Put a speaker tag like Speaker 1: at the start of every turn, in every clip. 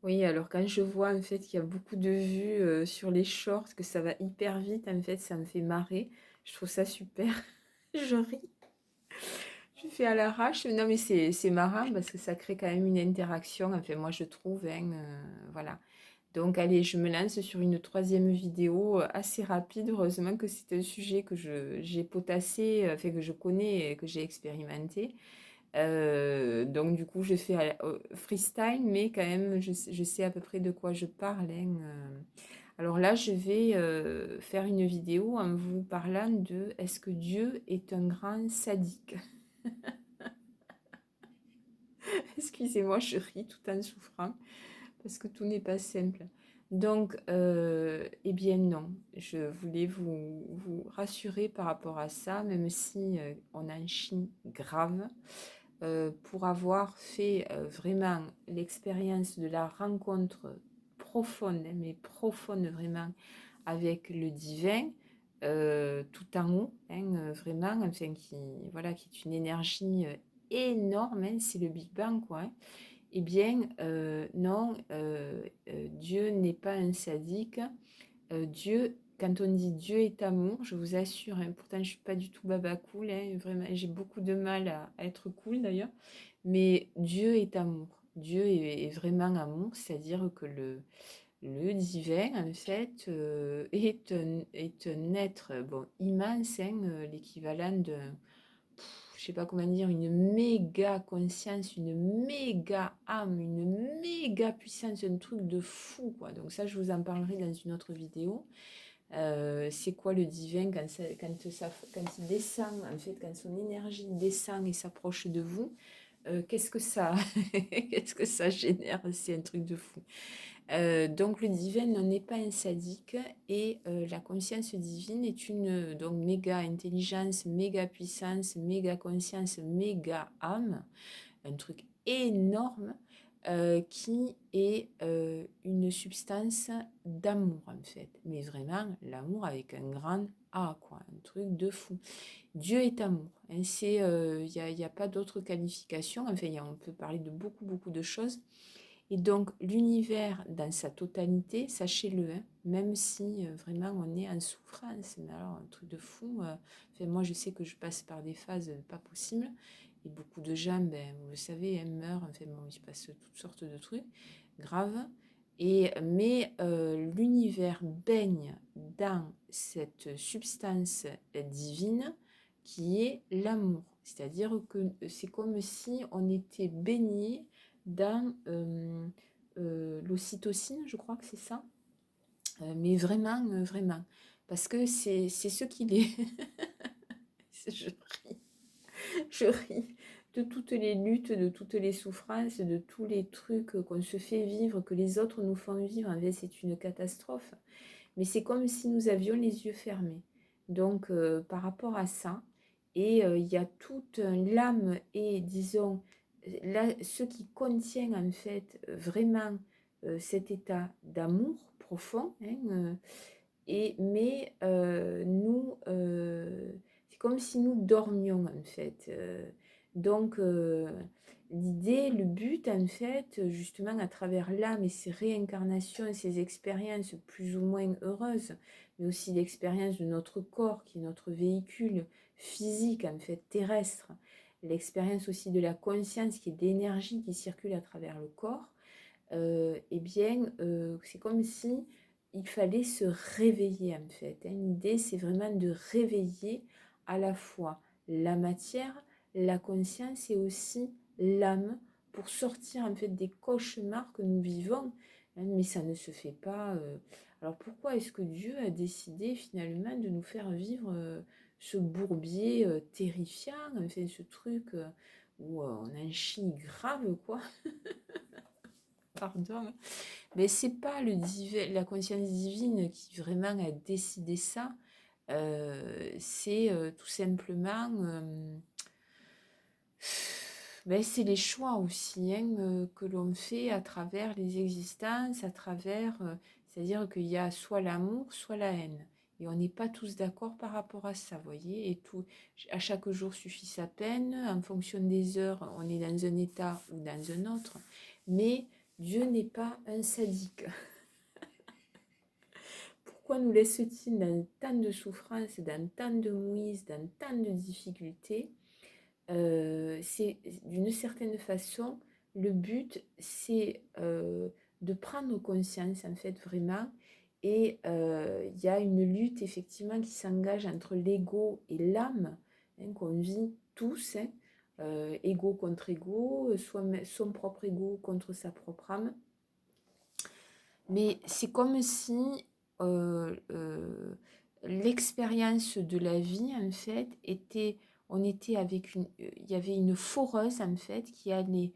Speaker 1: Oui, alors quand je vois en fait qu'il y a beaucoup de vues sur les shorts, que ça va hyper vite, en fait, ça me fait marrer. Je trouve ça super. Je ris. Je fais à l'arrache. Non, mais c'est marrant parce que ça crée quand même une interaction. Enfin, moi, je trouve, hein, voilà. Donc, allez, je me lance sur une troisième vidéo assez rapide. Heureusement que c'est un sujet que j'ai potassé, enfin, que je connais et que j'ai expérimenté. Donc, du coup, je fais freestyle, mais quand même, je sais à peu près de quoi je parle, hein. Alors là, je vais faire une vidéo en vous parlant de est-ce que Dieu est un grand sadique? Excusez-moi, je ris tout en souffrant parce que tout n'est pas simple. Donc, eh bien non, je voulais vous rassurer par rapport à ça, même si on en chie grave, pour avoir fait vraiment l'expérience de la rencontre profonde, hein, mais profonde vraiment, avec le divin, tout en haut, hein, vraiment, enfin, voilà, qui est une énergie énorme, hein, c'est le Big Bang, quoi, hein. Eh bien, non, Dieu n'est pas un sadique. Dieu, quand on dit Dieu est amour, je vous assure, hein, pourtant je ne suis pas du tout baba cool, hein, vraiment, j'ai beaucoup de mal à être cool d'ailleurs, mais Dieu est amour. Dieu est vraiment amour, c'est-à-dire que le divin, en fait, est un être bon, immense, hein, l'équivalent de, je sais pas comment dire, une méga conscience, une méga âme, une méga puissance, un truc de fou, quoi. Donc ça, je vous en parlerai dans une autre vidéo. C'est quoi le divin quand il descend, en fait, quand son énergie descend et s'approche de vous, qu'est-ce que ça, qu'est-ce que ça génère? C'est un truc de fou. Donc le divin n'est pas un sadique et la conscience divine est une donc méga intelligence, méga puissance, méga conscience, méga âme, un truc énorme qui est une substance d'amour en fait, mais vraiment l'amour avec un grand A, quoi, un truc de fou. Dieu est amour, hein, y a pas d'autre qualification, enfin on peut parler de beaucoup beaucoup de choses. Et donc, l'univers dans sa totalité, sachez-le, hein, même si vraiment on est en souffrance, mais alors un truc de fou. Enfin, moi, je sais que je passe par des phases pas possibles. Et beaucoup de gens, ben, vous le savez, hein, meurent. Enfin, bon, il se passe toutes sortes de trucs graves. Mais l'univers baigne dans cette substance divine qui est l'amour. C'est-à-dire que c'est comme si on était baigné dans l'ocytocine, je crois que c'est ça. Mais vraiment, vraiment. Parce que c'est ce qu'il est. Je ris, je ris de toutes les luttes, de toutes les souffrances, de tous les trucs qu'on se fait vivre, que les autres nous font vivre. En fait, c'est une catastrophe. Mais c'est comme si nous avions les yeux fermés. Donc, par rapport à ça, et il y a toute l'âme et, disons, là, ce qui contient en fait vraiment cet état d'amour profond, hein, mais nous, c'est comme si nous dormions en fait. Donc, l'idée, le but en fait, justement à travers l'âme et ses réincarnations, ses expériences plus ou moins heureuses, mais aussi l'expérience de notre corps qui est notre véhicule physique en fait terrestre, l'expérience aussi de la conscience qui est d'énergie qui circule à travers le corps, eh bien, c'est comme si il fallait se réveiller en fait, hein. L'idée, c'est vraiment de réveiller à la fois la matière, la conscience et aussi l'âme pour sortir en fait des cauchemars que nous vivons, hein. Mais ça ne se fait pas. Alors pourquoi est-ce que Dieu a décidé finalement de nous faire vivre ce bourbier terrifiant, enfin ce truc où on en chie grave, quoi. Pardon. Mais c'est pas la conscience divine qui vraiment a décidé ça. C'est tout simplement, ben, c'est les choix aussi, hein, que l'on fait à travers les existences, à travers, c'est-à-dire qu'il y a soit l'amour, soit la haine. Et on n'est pas tous d'accord par rapport à ça, vous voyez. Et tout, à chaque jour suffit sa peine. En fonction des heures, on est dans un état ou dans un autre. Mais Dieu n'est pas un sadique. Pourquoi nous laisse-t-il dans tant de souffrances, dans tant de mouises, dans tant de difficultés? C'est d'une certaine façon, le but, c'est de prendre conscience, en fait, vraiment. Et il y a une lutte, effectivement, qui s'engage entre l'ego et l'âme, hein, qu'on vit tous, hein, ego contre ego, son propre ego contre sa propre âme. Mais c'est comme si euh, euh, l'expérience de la vie, en fait, était, on était avec il y avait une foreuse, en fait, qui allait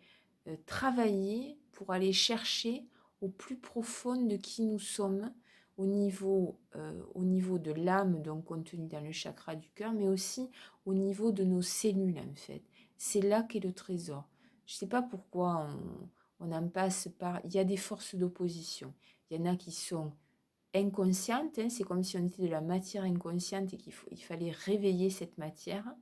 Speaker 1: travailler pour aller chercher au plus profond de qui nous sommes, au niveau de l'âme, donc contenue dans le chakra du cœur, mais aussi au niveau de nos cellules, en fait. C'est là qu'est le trésor. Je ne sais pas pourquoi on en passe par... Il y a des forces d'opposition. Il y en a qui sont inconscientes, hein, c'est comme si on était de la matière inconsciente et qu'il fallait réveiller cette matière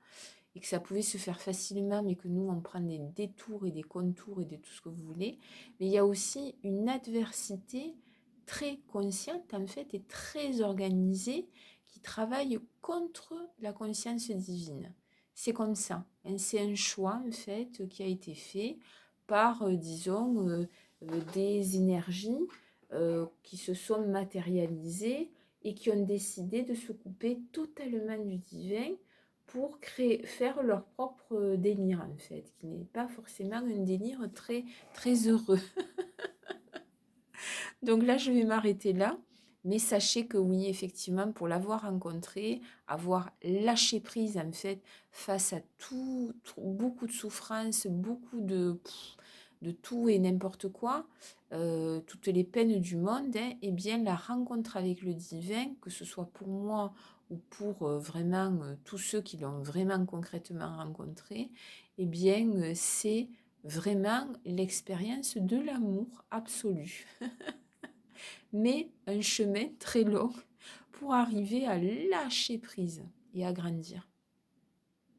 Speaker 1: et que ça pouvait se faire facilement, mais que nous, on prend des détours et des contours et de tout ce que vous voulez. Mais il y a aussi une adversité très consciente, en fait, et très organisée qui travaille contre la conscience divine. C'est comme ça. Hein, c'est un choix, en fait, qui a été fait par, disons, des énergies qui se sont matérialisées et qui ont décidé de se couper totalement du divin pour faire leur propre délire, en fait, qui n'est pas forcément un délire très, très heureux. Donc là, je vais m'arrêter là. Mais sachez que oui, effectivement, pour l'avoir rencontré, avoir lâché prise, en fait, face à beaucoup de souffrances, beaucoup de tout et n'importe quoi, toutes les peines du monde, hein, eh bien, la rencontre avec le divin, que ce soit pour moi ou pour vraiment tous ceux qui l'ont vraiment concrètement rencontré, eh bien, c'est vraiment l'expérience de l'amour absolu. Mais un chemin très long pour arriver à lâcher prise et à grandir.